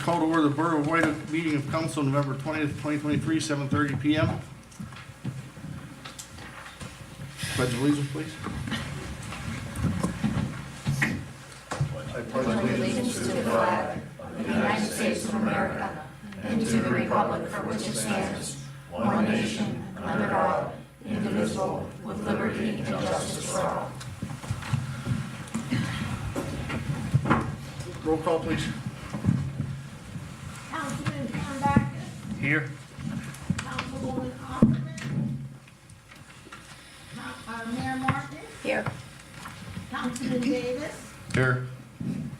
Call to order the Borough of White Oak meeting of council November 20th, 2023, 7:30 p.m. Pledge of allegiance, please. I pledge allegiance to the flag of the United States of America and to the republic for which it stands, one nation, under God, indivisible, with liberty and justice for all. Roll call, please. Councilman Backus, Here. Councilwoman Offerman, Mayor Martin, Here. Councilman Davis, Here.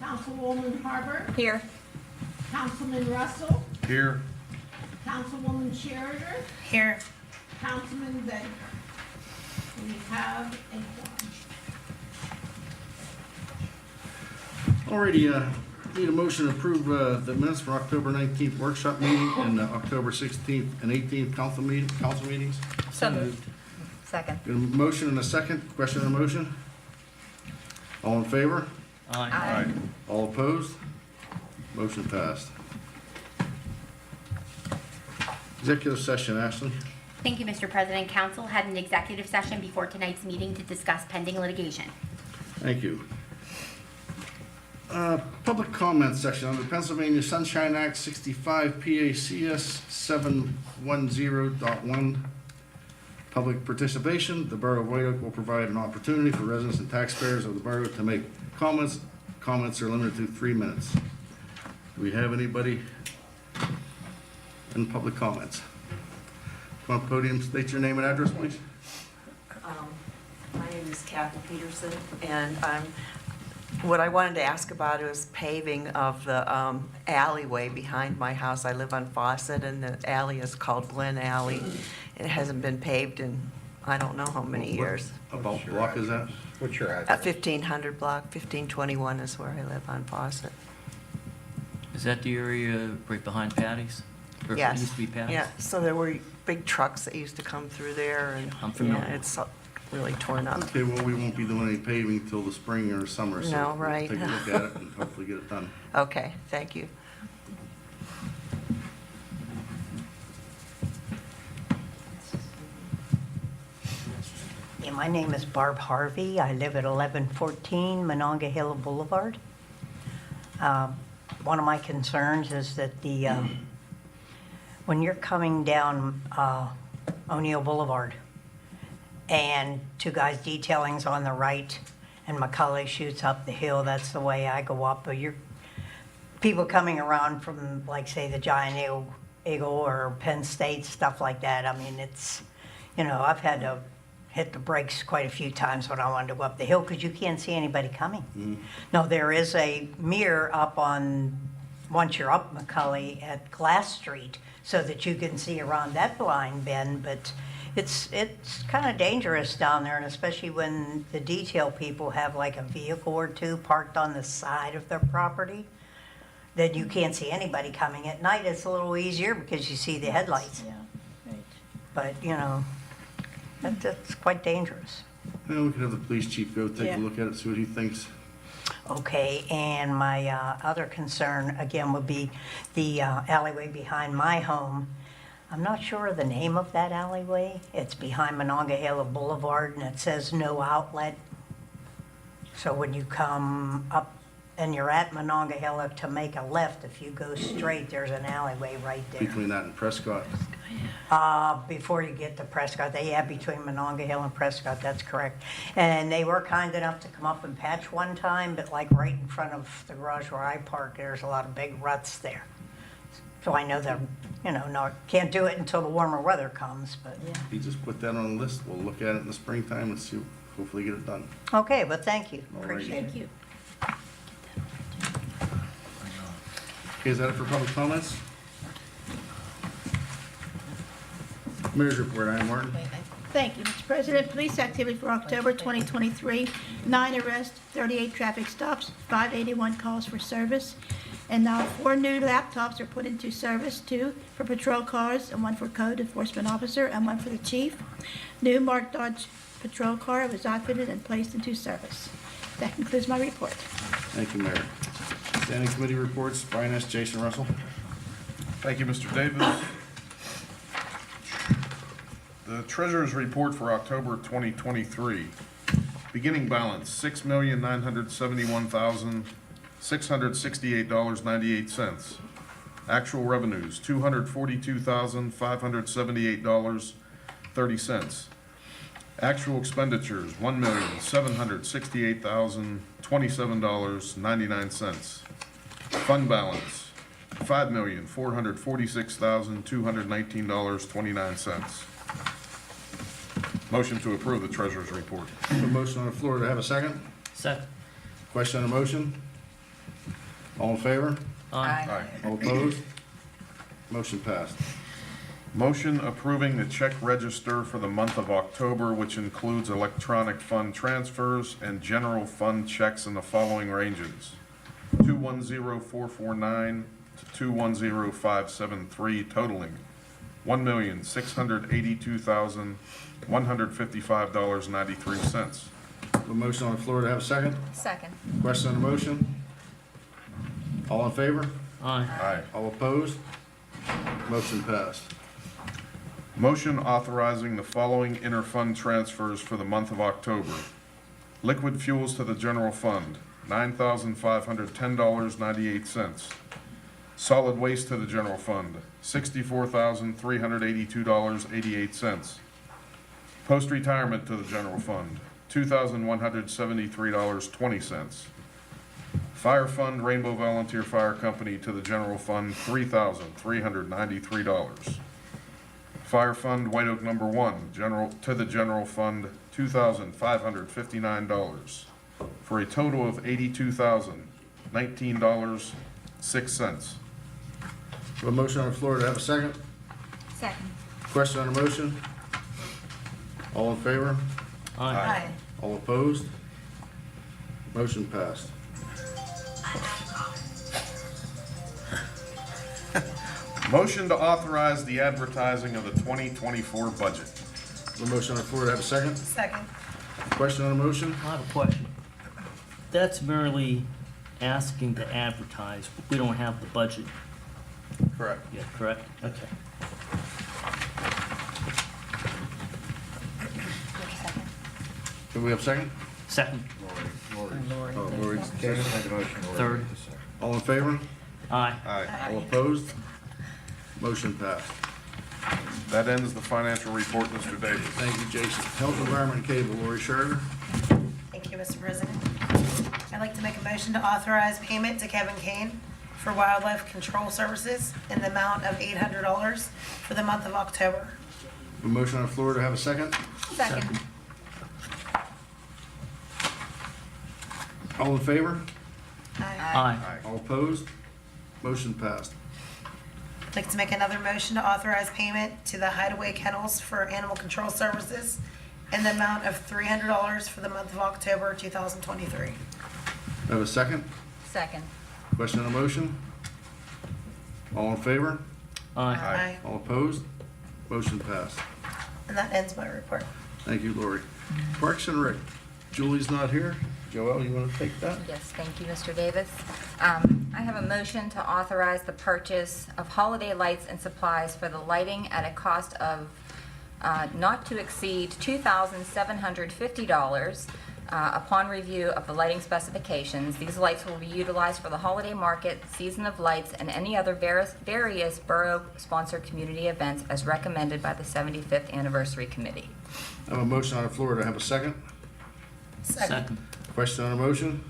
Councilwoman Harbert, Here. Councilman Russell, Here. Councilwoman Scherzer, Here. Councilman Baker. We have a quorum. Alrighty, need a motion to approve the minutes for October 19th workshop meeting and October 16th and 18th council meetings. So moved. Second. Got a motion and a second. Question on the motion? All in favor? Aye. All opposed? Motion passed. Executive session, Ashley. Thank you, Mr. President. Council had an executive session before tonight's meeting to discuss pending litigation. Thank you. Public comment section under Pennsylvania Sunshine Act 65 PACS 710.1. Public participation. The Borough of White Oak will provide an opportunity for residents and taxpayers of the borough to make comments. Comments are limited to 3 minutes. Do we have anybody in public comments? Come on, podium, state your name and address, please. My name is Kathy Peterson, and what I wanted to ask about is paving of the alleyway behind my house. I live on Fawcett, and the alley is called Glen Alley. It hasn't been paved in, I don't know how many years. About block is that? What's your At address? 1500 block, 1521 is where I live on Fawcett. Is that the area right behind Patty's? Or it Yes. used to be Patty's? Yeah, so there were big trucks that used to come through there, and I'm familiar. yeah, it's really torn up. Okay, well, we won't be doing any paving till the spring or summer, so No, we'll right. take a look at it and hopefully get it done. Okay, thank you. Yeah, my name is Barb Harvey. I live at 1114 Monongahela Boulevard. One of my concerns is that when you're coming down O'Neill Boulevard and Two Guys Detailing's on the right and McCullough shoots up the hill, that's the way I go up. But you're people coming around from, like, say, the Giant Eagle or Penn State, stuff like that. I mean, it's, I've had to hit the brakes quite a few times when I wanted to go up the hill because you can't see anybody coming. No, there is a mirror up once you're up McCullough at Glass Street so that you can see around that blind bend, but it's kind of dangerous down there, and especially when the detail people have like a vehicle or two parked on the side of their property, then you can't see anybody coming. At night, it's a little easier because you see the headlights. Yeah, right. But, that's quite dangerous. Well, we could have the police chief go take Yeah. a look at it, see what he thinks. Okay, and my other concern, again, would be the alleyway behind my home. I'm not sure of the name of that alleyway. It's behind Monongahela Boulevard, and it says no outlet. So when you come up and you're at Monongahela to make a left, if you go straight, there's an alleyway right there. Between that and Prescott. Before you get to Prescott, between Monongahela and Prescott, that's correct. And they were kind enough to come up and patch one time, but like right in front of the garage where I park, there's a lot of big ruts there. So I know that, can't do it until the warmer weather comes, but. He just put that on the list. We'll look at it in the springtime and see, hopefully get it done. Okay, well, thank you. All right. Appreciate it. Thank you. Okay, is that it for public comments? Mayor's report, Ian Martin. Thank you, Mr. President. Police activity for October 2023, 9 arrests, 38 traffic stops, 581 calls for service, and now 4 new laptops are put into service, 2 for patrol cars and 1 for code enforcement officer and 1 for the chief. New marked Dodge patrol car was outfitted and placed into service. That concludes my report. Thank you, Mayor. Standing committee reports, Finance, Jason Russell. Thank you, Mr. Davis. The treasurer's report for October 2023. Beginning balance, $6,971,668.98. Actual revenues, $242,578.30. Actual expenditures, $1,768,027.99. Fund balance, $5,446,219.29. Motion to approve the treasurer's report. A motion on the floor to have a second. Second. Question on the motion? All in favor? Aye. All opposed? Motion passed. Motion approving the check register for the month of October, which includes electronic fund transfers and general fund checks in the following ranges: 210,449 to 210,573, totaling $1,682,155.93. A motion on the floor to have a second. Second. Question on the motion? All in favor? Aye. Aye. All opposed? Motion passed. Motion authorizing the following interfund transfers for the month of October. Liquid fuels to the general fund, $9,510.98. Solid waste to the general fund, $64,382.88. Post-retirement to the general fund, $2,173.20. Fire Fund Rainbow Volunteer Fire Company to the general fund, $3,393. Fire Fund White Oak Number 1, to the general fund, $2,559, for a total of $82,019.06. A motion on the floor to have a second. Second. Question on the motion? All in favor? Aye. All opposed? Motion passed. Motion to authorize the advertising of the 2024 budget. A motion on the floor to have a second. Second. Question on the motion? I have a question. That's merely asking to advertise. We don't have the budget Correct. yet, correct? Okay. Do we have a second? Second. Oh, Lori. Third. All in favor? Aye. Aye. All opposed? Motion passed. That ends the financial report, Mr. Davis. Thank you, Jason. Health, Environment, and Cable, Lori Sherger. Thank you, Mr. President. I'd like to make a motion to authorize payment to Kevin Kane for wildlife control services in the amount of $800 for the month of October. A motion on the floor to have a second. Second. All in favor? Aye. All opposed? Motion passed. I'd like to make another motion to authorize payment to the Hideaway Kennels for animal control services in the amount of $300 for the month of October 2023. Have a second? Second. Question on the motion? All in favor? Aye. All opposed? Motion passed. And that ends my report. Thank you, Lori. Parks and Rec, Julie's not here. Joelle, you want to take that? Yes, thank you, Mr. Davis. I have a motion to authorize the purchase of holiday lights and supplies for the lighting at a cost of not to exceed $2,750 upon review of the lighting specifications. These lights will be utilized for the holiday market, season of lights, and any other various borough-sponsored community events as recommended by the 75th Anniversary Committee. I have a motion on the floor to have a second. Second. Question on the motion?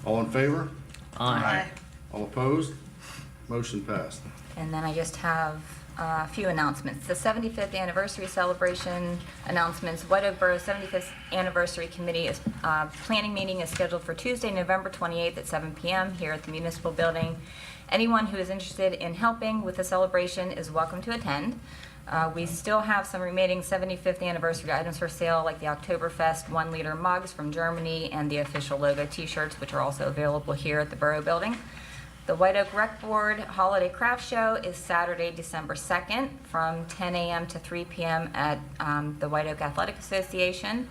All in favor? Aye. All opposed? Motion passed. And then I just have a few announcements. The 75th Anniversary Celebration announcements. White Oak Borough 75th Anniversary Committee planning meeting is scheduled for Tuesday, November 28th at 7 p.m. here at the Municipal Building. Anyone who is interested in helping with the celebration is welcome to attend. We still have some remaining 75th anniversary items for sale, like the Oktoberfest 1-liter mugs from Germany and the official logo t-shirts, which are also available here at the Borough Building. The White Oak Rec Board Holiday Craft Show is Saturday, December 2nd from 10 a.m. to 3 p.m. at the White Oak Athletic Association.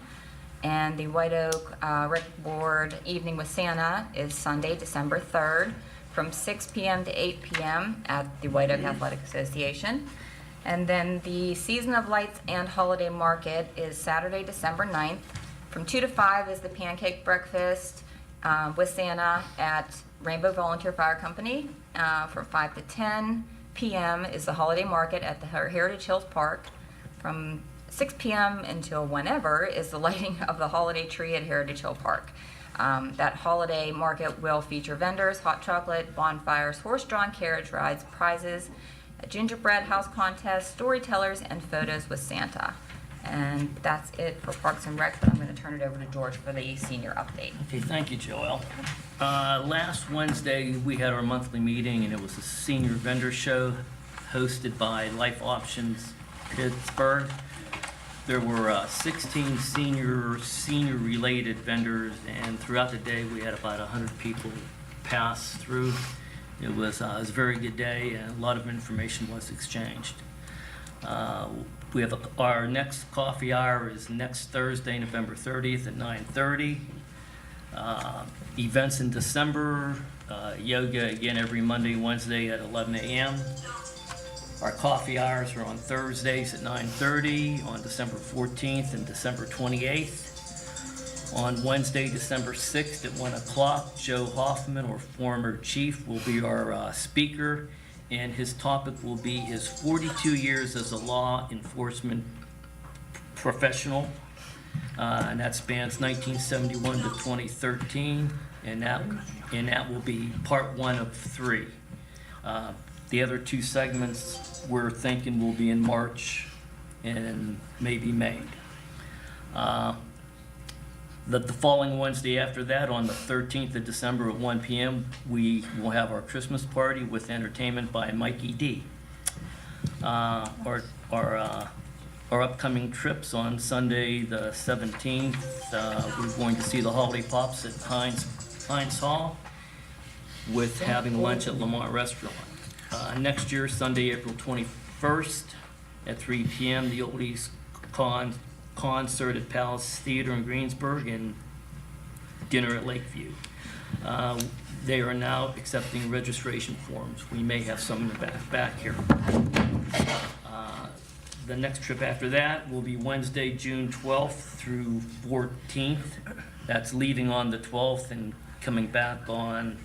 And the White Oak Rec Board Evening with Santa is Sunday, December 3rd, from 6 p.m. to 8 p.m. at the White Oak Athletic Association. And then the Season of Lights and Holiday Market is Saturday, December 9th. From 2 to 5 is the Pancake Breakfast with Santa at Rainbow Volunteer Fire Company. From 5 to 10 p.m. is the Holiday Market at the Heritage Hills Park. From 6 p.m. until whenever is the lighting of the holiday tree at Heritage Hill Park. That holiday market will feature vendors, hot chocolate, bonfires, horse-drawn carriage rides, prizes, a gingerbread house contest, storytellers, and photos with Santa. And that's it for Parks and Rec, but I'm going to turn it over to George for the senior update. Okay, thank you, Joelle. Last Wednesday, we had our monthly meeting, and it was a senior vendor show hosted by Life Options Pittsburgh. There were 16 senior-related vendors, and throughout the day, we had about 100 people pass through. It was a very good day, and a lot of information was exchanged. We have our next coffee hour is next Thursday, November 30th at 9:30. Events in December, yoga again every Monday, Wednesday at 11 a.m. Our coffee hours are on Thursdays at 9:30, on December 14th and December 28th. On Wednesday, December 6th at 1 o'clock, Joe Hoffman, or former chief, will be our speaker, and his topic will be his 42 years as a law enforcement professional, and that spans 1971 to 2013, and that will be part 1 of 3. The other 2 segments we're thinking will be in March and maybe May. The following Wednesday after that, on the 13th of December at 1 p.m., we will have our Christmas party with entertainment by Mikey D. Our upcoming trips on Sunday the 17th, we're going to see the Holiday Pops at Heinz Hall with having lunch at Lamont Restaurant. Next year, Sunday, April 21st at 3 p.m., the Oldies concert at Palace Theater in Greensburg and dinner at Lakeview. They are now accepting registration forms. We may have some in the back here. The next trip after that will be Wednesday, June 12th through 14th. That's leaving on the 12th and coming back on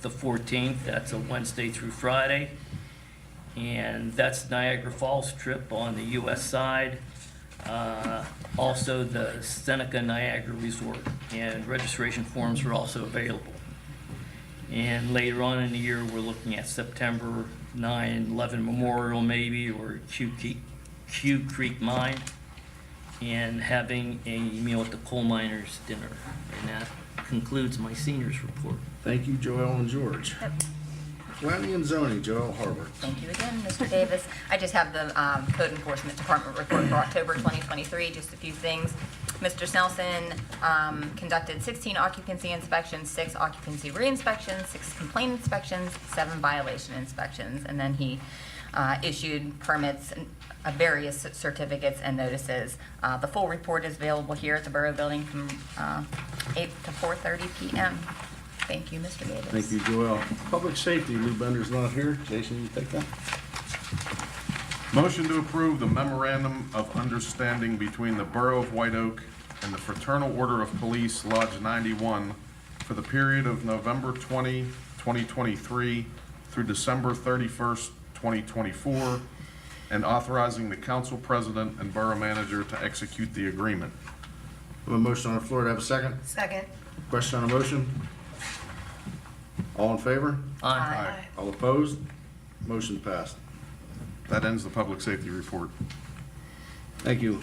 the 14th. That's a Wednesday through Friday. And that's Niagara Falls trip on the U.S. side. Also the Seneca Niagara Resort, and registration forms are also available. And later on in the year, we're looking at September 9/11 Memorial maybe, or Q Creek Mine, and having a meal at the Coal Miners Dinner. And that concludes my seniors report. Thank you, Joelle and George. Yep. Planning and zoning, Joelle Harbert. Thank you again, Mr. Davis. I just have the Code Enforcement Department report for October 2023, just a few things. Mr. Snelson conducted 16 occupancy inspections, 6 occupancy re-inspections, 6 complaint inspections, 7 violation inspections, and then he issued permits, various certificates and notices. The full report is available here at the Borough Building from 8 to 4:30 p.m. Thank you, Mr. Davis. Thank you, Joelle. Public safety, Lou Bender's not here. Jason, you take that? Motion to approve the memorandum of understanding between the Borough of White Oak and the Fraternal Order of Police Lodge 91 for the period of November 20, 2023 through December 31st, 2024, and authorizing the council president and borough manager to execute the agreement. We have a motion on the floor. To have a second? Second. Question on the motion? All in favor? Aye. All opposed? Motion passed. That ends the public safety report. Thank you.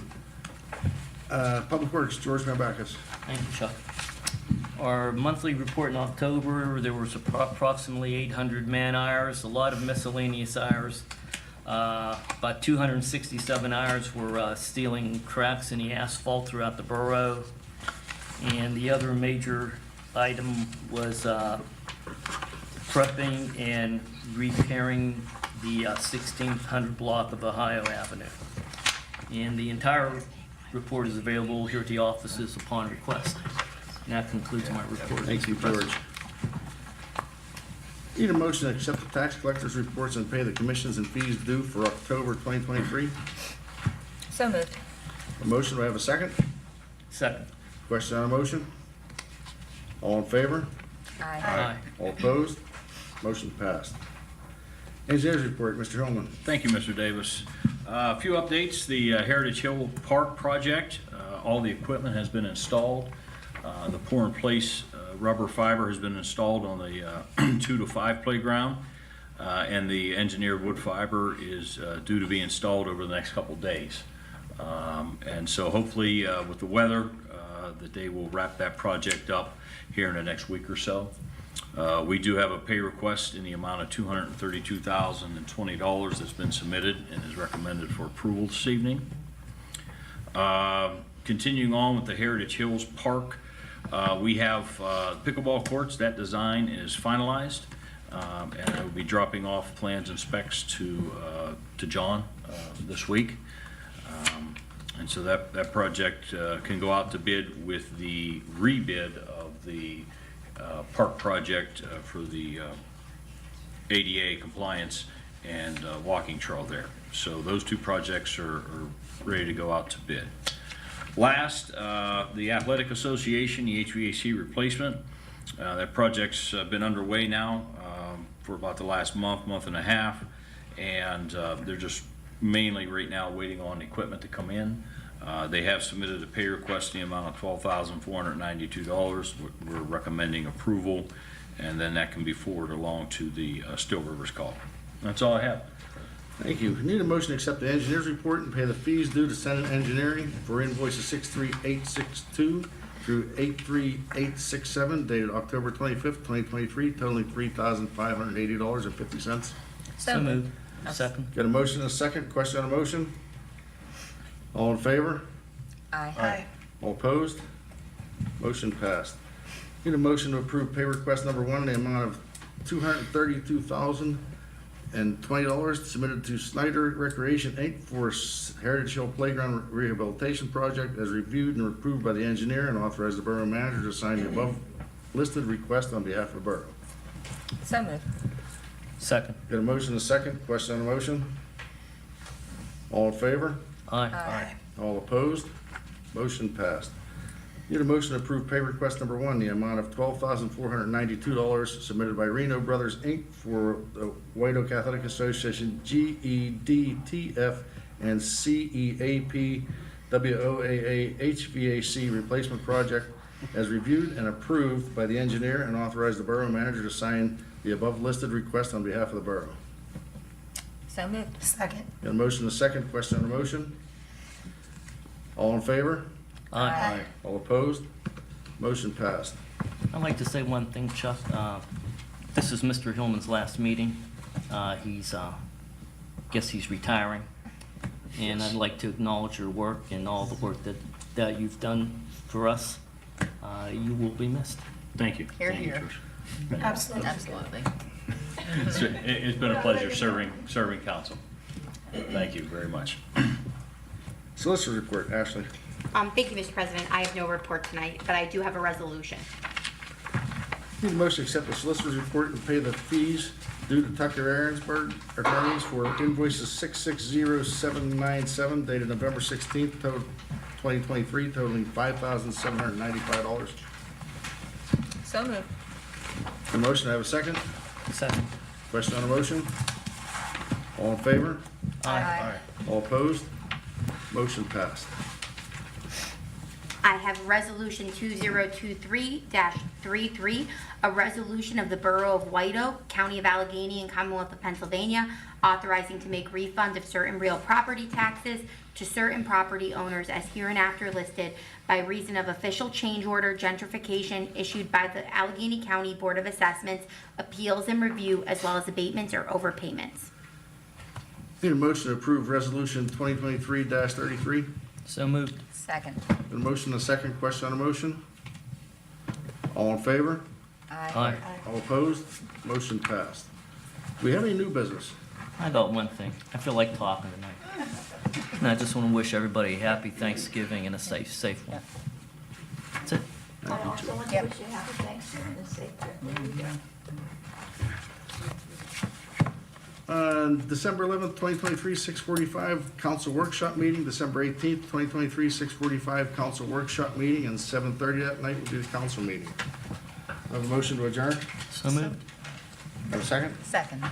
Public Works, George Marbacus. Thank you, Chuck. Our monthly report in October, there was approximately 800 man hours, a lot of miscellaneous hours. About 267 hours were sealing cracks in the asphalt throughout the borough. And the other major item was prepping and repairing the 1600 block of Ohio Avenue. And the entire report is available here at the offices upon request. And that concludes my report. Thank you, Mr. President. George. Need a motion to accept the tax collector's reports and pay the commissions and fees due for October 2023. So moved. A motion, do I have a second? Second. Question on a motion? All in favor? Aye. All opposed? Motion passed. Engineers report, Mr. Hillman. Thank you, Mr. Davis. A few updates. The Heritage Hill Park project, all the equipment has been installed. The pour-in-place rubber fiber has been installed on the 2 to 5 playground, and the engineered wood fiber is due to be installed over the next couple days. And so hopefully with the weather, that they will wrap that project up here in the next week or so. We do have a pay request in the amount of $232,020 that's been submitted and is recommended for approval this evening. Continuing on with the Heritage Hills Park, we have pickleball courts. That design is finalized, and I will be dropping off plans and specs to John this week. And so that project can go out to bid with the rebid of the park project for the ADA compliance and walking trail there. So those two projects are ready to go out to bid. Last, the Athletic Association, the HVAC replacement. That project's been underway now for about the last month and a half, and they're just mainly right now waiting on equipment to come in. They have submitted a pay request in the amount of $12,492. We're recommending approval, and then that can be forwarded along to the Still Rivers call. That's all I have. Thank you. Need a motion to accept the engineer's report and pay the fees due to Senate Engineering for invoices 63862 through 83867 dated October 25th, 2023, totaling $3,580.50. So moved. Second. Got a motion and a second. Question on a motion? All in favor? Aye. All opposed? Motion passed. Need a motion to approve pay request number 1 in the amount of $232,020 submitted to Snyder Recreation, Inc. for Heritage Hill Playground Rehabilitation Project as reviewed and approved by the engineer, and authorize the borough manager to sign the above listed request on behalf of the borough. So moved. Second. Got a motion and a second. Question on the motion? All in favor? Aye. All opposed? Motion passed. Need a motion to approve pay request number 1, the amount of $12,492 submitted by Reno Brothers, Inc. for the White Oak Athletic Association GEDTF and CEAP WOAA HVAC replacement project as reviewed and approved by the engineer, and authorize the borough manager to sign the above listed request on behalf of the borough. So moved. Second. Got a motion and a second. Question on the motion? All in favor? Aye. All opposed? Motion passed. I'd like to say one thing, Chuck. This is Mr. Hillman's last meeting. Guess he's retiring. And I'd like to acknowledge your work and all the work that you've done for us. You will be missed. Thank you. Here, Thank you, here. Trish. Absolutely. Absolutely. It's been a pleasure serving council. Thank you very much. Solicitor's report, Ashley. Thank you, Mr. President. I have no report tonight, but I do have a resolution. Need a motion to accept the solicitor's report and pay the fees due to Tucker Aaronsburg attorneys for invoices 660797 dated November 16th, 2023, totaling $5,795. So moved. The motion, I have a second. Second. Question on the motion? All in favor? Aye. All opposed? Motion passed. I have Resolution 2023-33, a resolution of the Borough of White Oak, County of Allegheny, and Commonwealth of Pennsylvania, authorizing to make refund of certain real property taxes to certain property owners as hereinafter listed by reason of official change order gentrification issued by the Allegheny County Board of Assessments, appeals and review, as well as abatements or overpayments. Need a motion to approve resolution 2023-33. So moved. Second. Got a motion and a second. Question on the motion? All in favor? Aye. All opposed? Motion passed. Do we have any new business? I got one thing. I feel like talking tonight. And I just want to wish everybody a happy Thanksgiving and a safe one. That's it. I also want to wish you a happy Thanksgiving and a safe trip. There you go. December 11th, 2023, 6:45, council workshop meeting. December 18th, 2023, 6:45, council workshop meeting, and 7:30 that night will be the council meeting. Have a motion to adjourn? So moved. Have a second? Second.